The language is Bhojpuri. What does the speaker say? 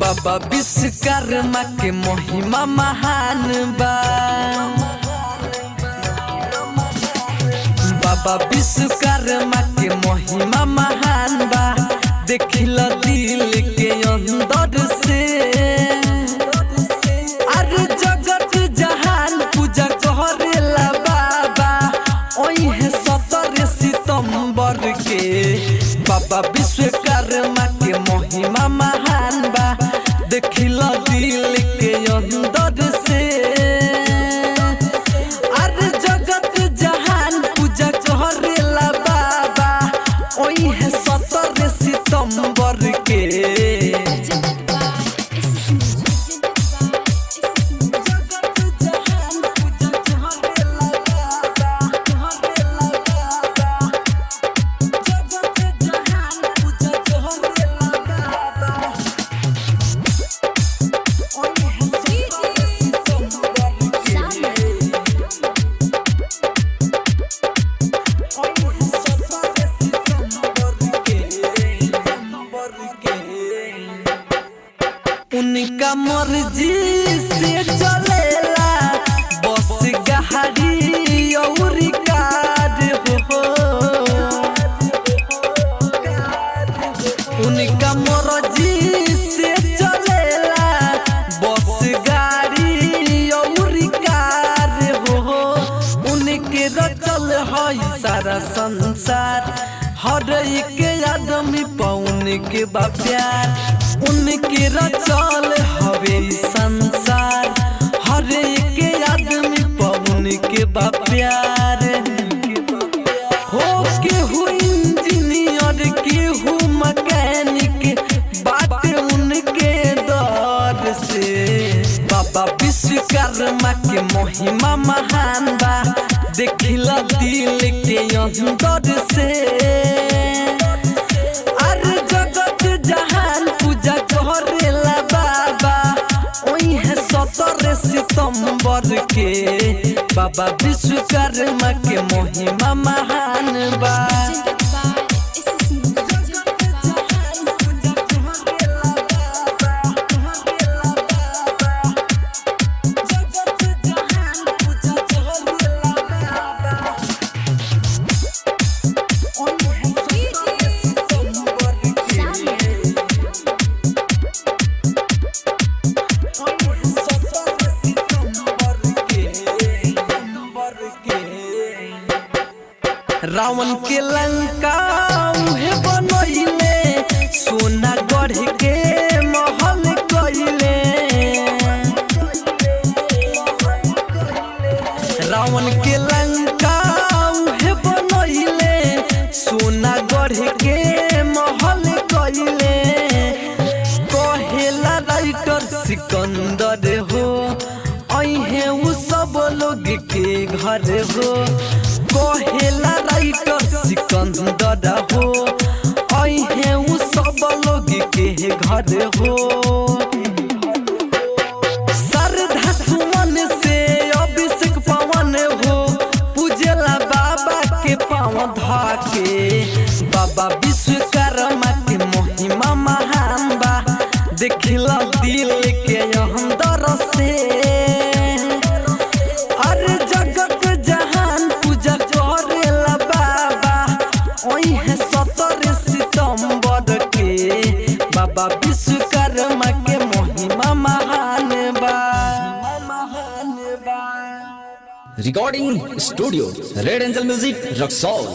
बाबा विश्वकर्मा के महिमा महान बा। बाबा विश्वकर्मा के महिमा महान बा। देखिला दिल के अंदर से अरे जगत जहान पूजा करेला बाबा। ओहे 17 सितंबर के बाबा विश्वकर्मा के महिमा महान बा। देखिला दिल के अंदर से अरे जगत जहान पूजा करेला बाबा। ओहे 17 सितंबर के उनका मर्जी से चलेला बस गाड़ी और कार हो। उनका मर्जी से चलेला बस गाड़ी और कार हो। उनके रचल है सारा संसार। हर एक आदमी पौन के बा प्यार। उनके रचल हवे संसार। हर एक आदमी पौन के बा प्यार। हो केहू इंजीनियर केहू मैकेनिक बात उनके दर से। बाबा विश्वकर्मा के महिमा महान बा। देखिला दिल के अंदर से अरे जगत जहान पूजा करेला बाबा। ओहे 17 सितंबर के बाबा विश्वकर्मा के महिमा महान बा। रावण के लंका उहे बनइले सोना गढ़ के महल कइले। रावण के लंका उहे बनइले सोना गढ़ के महल कइले। कहेला राइटर सिकंदर हो अहे उ सब लोग के घर हो। कहेला राइटर सिकंदर हो अहे उ सब लोग के घर हो। श्रद्धा सुमन से अभिषेक पवन हो पूजला बाबा के पाँव धाके। बाबा विश्वकर्मा के महिमा महान बा। देखिला दिल के अंदर से अरे जगत जहान पूजा करेला बाबा। ओहे 17 सितंबर के बाबा विश्वकर्मा के महिमा महान बा। Recording studio red angel music Raxaul.